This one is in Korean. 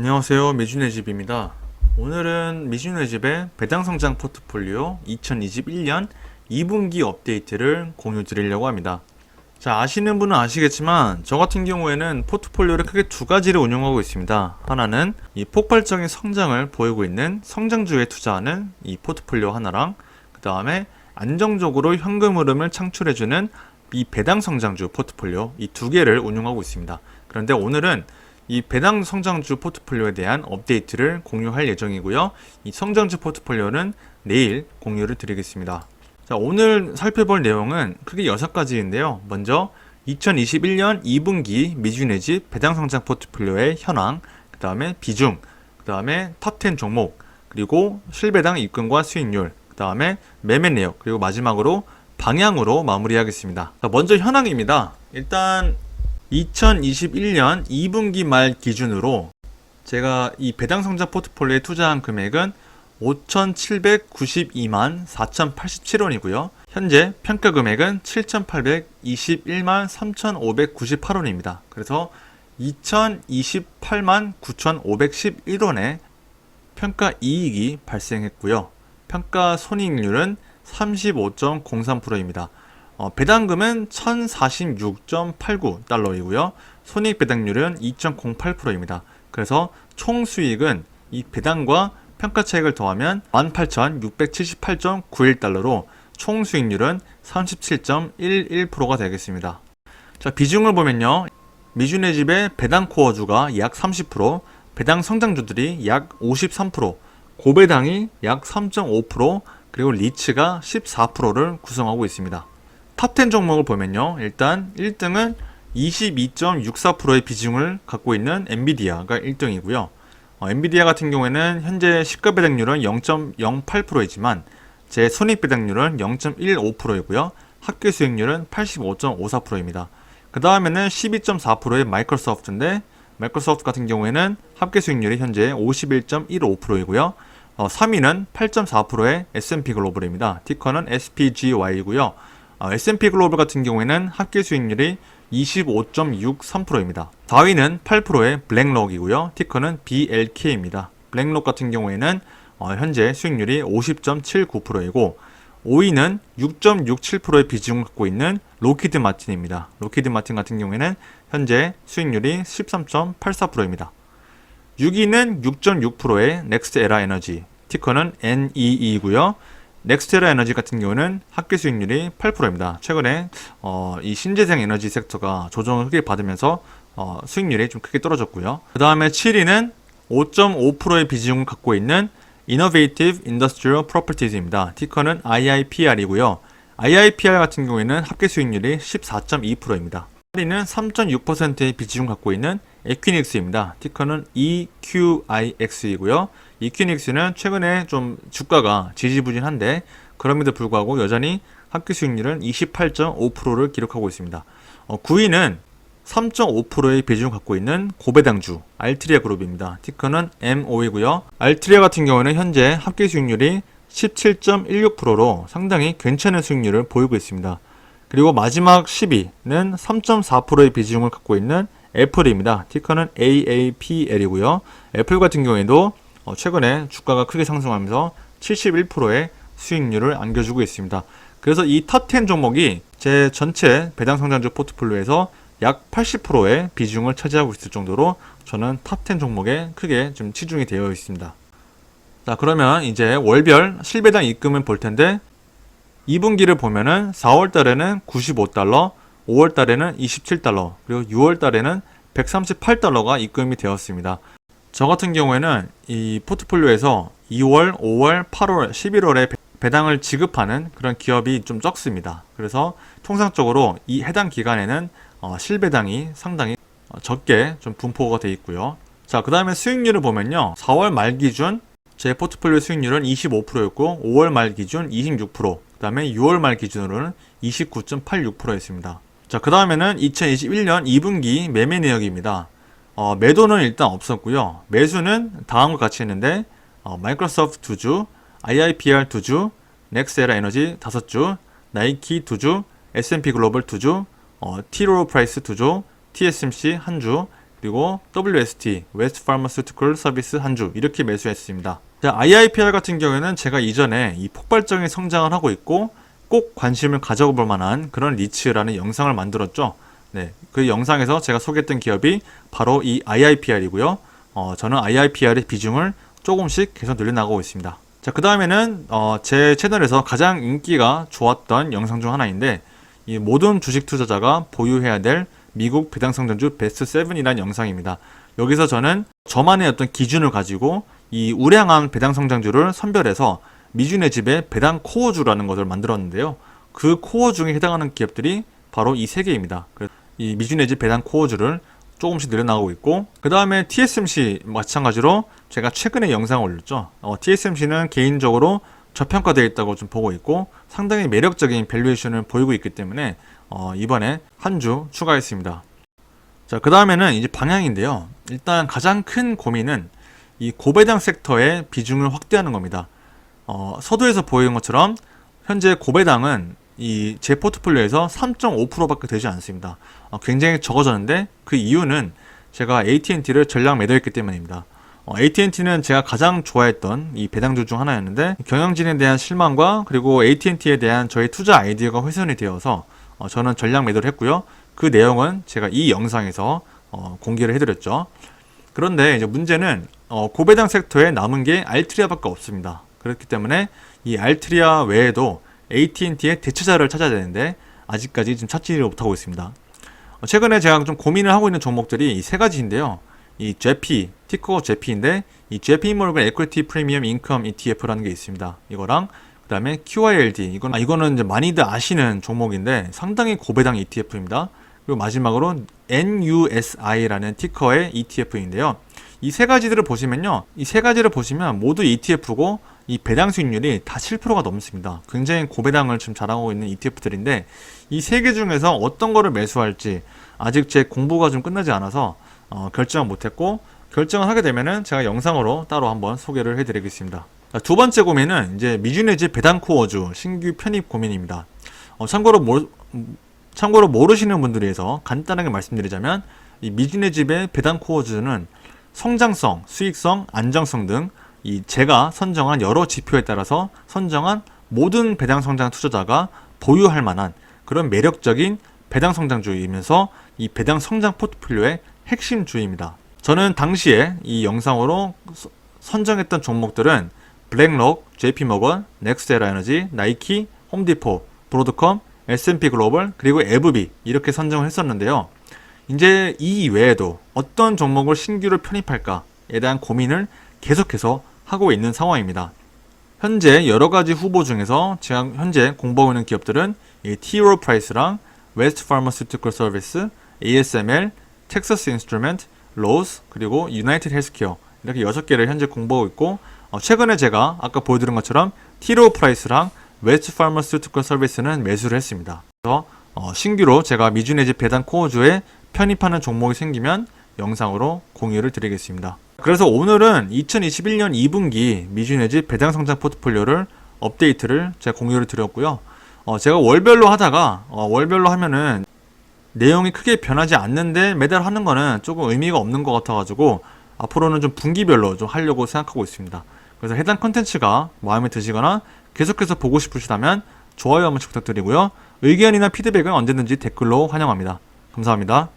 안녕하세요. 미준의 집입니다. 오늘은 미준의 집의 배당성장 포트폴리오 2021년 2분기 업데이트를 공유 드리려고 합니다. 자, 아시는 분은 아시겠지만 저 같은 경우에는 포트폴리오를 크게 두 가지를 운영하고 있습니다. 하나는 이 폭발적인 성장을 보이고 있는 성장주에 투자하는 이 포트폴리오 하나랑, 그 다음에 안정적으로 현금 흐름을 창출해주는 이 배당성장주 포트폴리오, 이 두 개를 운영하고 있습니다. 그런데 오늘은 이 배당 성장주 포트폴리오에 대한 업데이트를 공유할 예정이고요. 이 성장주 포트폴리오는 내일 공유를 드리겠습니다. 자, 오늘 살펴볼 내용은 크게 6가지인데요. 먼저 2021년 2분기 미준의 집 배당 성장 포트폴리오의 현황, 그 다음에 비중, 그 다음에 탑10 종목, 그리고 실배당 입금과 수익률, 그 다음에 매매 내역, 그리고 마지막으로 방향으로 마무리하겠습니다. 자, 먼저 현황입니다. 일단 2021년 2분기 말 기준으로 제가 이 배당 성장 포트폴리오에 투자한 금액은 5,792만 4,087원이고요. 현재 평가 금액은 7,821만 3,598원입니다. 그래서 2,028만 9,511원의 평가 이익이 발생했고요. 평가 손익률은 35.03%입니다. 배당금은 1046.89달러이고요. 손익 배당률은 2.08%입니다. 그래서 총 수익은 이 배당과 평가 차익을 더하면 18,678.91달러로 총 수익률은 37.11%가 되겠습니다. 자, 비중을 보면요. 미준의 집의 배당 코어주가 약 30%, 배당 성장주들이 약 53%, 고배당이 약 3.5%, 그리고 리츠가 14%를 구성하고 있습니다. 탑10 종목을 보면요. 일단 1등은 22.64%의 비중을 갖고 있는 엔비디아가 1등이고요. 엔비디아 같은 경우에는 현재 시가 배당률은 0.08%이지만 제 손익 배당률은 0.15%이고요. 합계 수익률은 85.54%입니다. 그 다음에는 12.4%의 마이크로소프트인데, 마이크로소프트 같은 경우에는 합계 수익률이 현재 51.15%이고요. 3위는 8.4%의 S&P 글로벌입니다. 티커는 SPGY이고요. S&P 글로벌 같은 경우에는 합계 수익률이 25.63%입니다. 4위는 8%의 블랙록이고요. 티커는 BLK입니다. 블랙록 같은 경우에는 현재 수익률이 50.79%이고 5위는 6.67%의 비중을 갖고 있는 로키드 마틴입니다. 로키드 마틴 같은 경우에는 현재 수익률이 13.84%입니다. 6위는 6.6%의 넥스트에라 에너지, 티커는 NEE이고요. 넥스테라 에너지 같은 경우는 합계 수익률이 8%입니다. 최근에 이 신재생 에너지 섹터가 조정을 크게 받으면서 수익률이 좀 크게 떨어졌고요. 그 다음에 7위는 5.5%의 비중을 갖고 있는 Innovative Industrial Properties입니다. 티커는 IIPR이고요. IIPR 같은 경우에는 합계 수익률이 14.2%입니다. 8위는 3.6%의 비중을 갖고 있는 에퀴닉스입니다. 티커는 EQIX이고요. 이퀴닉스는 최근에 좀 주가가 지지부진한데 그럼에도 불구하고 여전히 합계 수익률은 28.5%를 기록하고 있습니다. 9위는 3.5%의 비중을 갖고 있는 고배당주 알트리아 그룹입니다. 티커는 MO이고요. 알트리아 같은 경우는 현재 합계 수익률이 17.16%로 상당히 괜찮은 수익률을 보이고 있습니다. 그리고 마지막 10위는 3.4%의 비중을 갖고 있는 애플입니다. 티커는 AAPL이고요. 애플 같은 경우에도 최근에 주가가 크게 상승하면서 71%의 수익률을 안겨주고 있습니다. 그래서 이 탑10 종목이 제 전체 배당 성장주 포트폴리오에서 약 80%의 비중을 차지하고 있을 정도로 저는 탑10 종목에 크게 좀 치중이 되어 있습니다. 자, 그러면 이제 월별 실배당 입금을 볼 텐데 2분기를 보면은 4월 달에는 95달러, 5월 달에는 27달러, 그리고 6월 달에는 138달러가 입금이 되었습니다. 저 같은 경우에는 이 포트폴리오에서 2월, 5월, 8월, 11월에 배당을 지급하는 그런 기업이 좀 적습니다. 그래서 통상적으로 이 해당 기간에는 실배당이 상당히 적게 좀 분포가 되어 있고요. 자, 그 다음에 수익률을 보면요. 4월 말 기준 제 포트폴리오 수익률은 25%였고 5월 말 기준 26%, 그 다음에 6월 말 기준으로는 29.86%였습니다. 자, 그 다음에는 2021년 2분기 매매 내역입니다. 매도는 일단 없었고요. 매수는 다음과 같이 했는데 마이크로소프트 2주, IIPR 2주, 넥스에라 에너지 5주, 나이키 2주, S&P 글로벌 2주, 티로 프라이스 2주, TSMC 1주, 그리고 WST, West Pharmaceutical Service 한 주 이렇게 매수했습니다. 자, IIPR 같은 경우에는 제가 이전에 이 폭발적인 성장을 하고 있고 꼭 관심을 가져볼 만한 그런 니치라는 영상을 만들었죠. 네, 그 영상에서 제가 소개했던 기업이 바로 이 IIPR이고요. 저는 IIPR의 비중을 조금씩 계속 늘려나가고 있습니다. 자, 그 다음에는 제 채널에서 가장 인기가 좋았던 영상 중 하나인데 이 모든 주식 투자자가 보유해야 될 미국 배당성장주 베스트 7이라는 영상입니다. 여기서 저는 저만의 어떤 기준을 가지고 이 우량한 배당성장주를 선별해서 미준의 집의 배당 코어주라는 것을 만들었는데요. 그 코어 중에 해당하는 기업들이 바로 이 세 개입니다. 그래서 이 미준의 집 배당 코어주를 조금씩 늘려나가고 있고, 그 다음에 TSMC 마찬가지로 제가 최근에 영상을 올렸죠. TSMC는 개인적으로 저평가되어 있다고 좀 보고 있고 상당히 매력적인 밸류에이션을 보이고 있기 때문에 이번에 한 주 추가했습니다. 자, 그 다음에는 이제 방향인데요. 일단 가장 큰 고민은 이 고배당 섹터의 비중을 확대하는 겁니다. 서두에서 보이는 것처럼 현재 고배당은 이 제 포트폴리오에서 3.5%밖에 되지 않습니다. 굉장히 적어졌는데 그 이유는 제가 AT&T를 전량 매도했기 때문입니다. AT&T는 제가 가장 좋아했던 이 배당주 중 하나였는데 경영진에 대한 실망과 그리고 AT&T에 대한 저의 투자 아이디어가 훼손이 되어서 저는 전량 매도를 했고요. 그 내용은 제가 이 영상에서 공개를 해드렸죠. 그런데 이제 문제는 고배당 섹터에 남은 게 알트리아밖에 없습니다. 그렇기 때문에 이 알트리아 외에도 AT&T의 대체자를 찾아야 되는데 아직까지 지금 찾지를 못하고 있습니다. 최근에 제가 좀 고민을 하고 있는 종목들이 이 세 가지인데요. 이 JP, 티커 JP인데 이 JP 모르건 에퀴티 프리미엄 인컴 ETF라는 게 있습니다. 이거랑 그 다음에 QILD, 이거는 이제 많이들 아시는 종목인데 상당히 고배당 ETF입니다. 그리고 마지막으로 NUSI라는 티커의 ETF인데요. 이 세 가지들을 보시면요. 이 세 가지를 보시면 모두 ETF고 이 배당 수익률이 다 7%가 넘습니다. 굉장히 고배당을 지금 자랑하고 있는 ETF들인데 이 세 개 중에서 어떤 거를 매수할지 아직 제 공부가 좀 끝나지 않아서 결정을 못했고, 결정을 하게 되면은 제가 영상으로 따로 한번 소개를 해드리겠습니다. 자, 두 번째 고민은 이제 미준의 집 배당 코어주 신규 편입 고민입니다. 참고로 모르시는 분들을 위해서 간단하게 말씀드리자면 이 미준의 집의 배당 코어주는 성장성, 수익성, 안정성 등 이 제가 선정한 여러 지표에 따라서 선정한 모든 배당 성장 투자자가 보유할 만한 그런 매력적인 배당 성장주이면서 이 배당 성장 포트폴리오의 핵심 주입니다. 저는 당시에 이 영상으로 선정했던 종목들은 블랙록, JP모건, 넥스테라 에너지, 나이키, 홈디포, 브로드컴, S&P 글로벌, 그리고 에브비 이렇게 선정을 했었는데요. 이제 이 외에도 어떤 종목을 신규로 편입할까에 대한 고민을 계속해서 하고 있는 상황입니다. 현재 여러가지 후보 중에서 제가 현재 공부하고 있는 기업들은 이 T. Rowe Price랑 West Pharmaceutical Service, ASML, Texas Instrument, Lowe's, 그리고 United Healthcare 이렇게 6개를 현재 공부하고 있고, 최근에 제가 아까 보여드린 것처럼 T. Rowe Price랑 West Pharmaceutical Service는 매수를 했습니다. 그래서 신규로 제가 미준의 집 배당 코어주에 편입하는 종목이 생기면 영상으로 공유를 드리겠습니다. 그래서 오늘은 2021년 2분기 미준의 집 배당 성장 포트폴리오를 업데이트를 제가 공유를 드렸고요. 제가 월별로 하다가 월별로 하면은 내용이 크게 변하지 않는데 매달 하는 거는 조금 의미가 없는 것 같아가지고 앞으로는 좀 분기별로 좀 하려고 생각하고 있습니다. 그래서 해당 컨텐츠가 마음에 드시거나 계속해서 보고 싶으시다면 좋아요 한 번씩 부탁드리고요. 의견이나 피드백은 언제든지 댓글로 환영합니다. 감사합니다.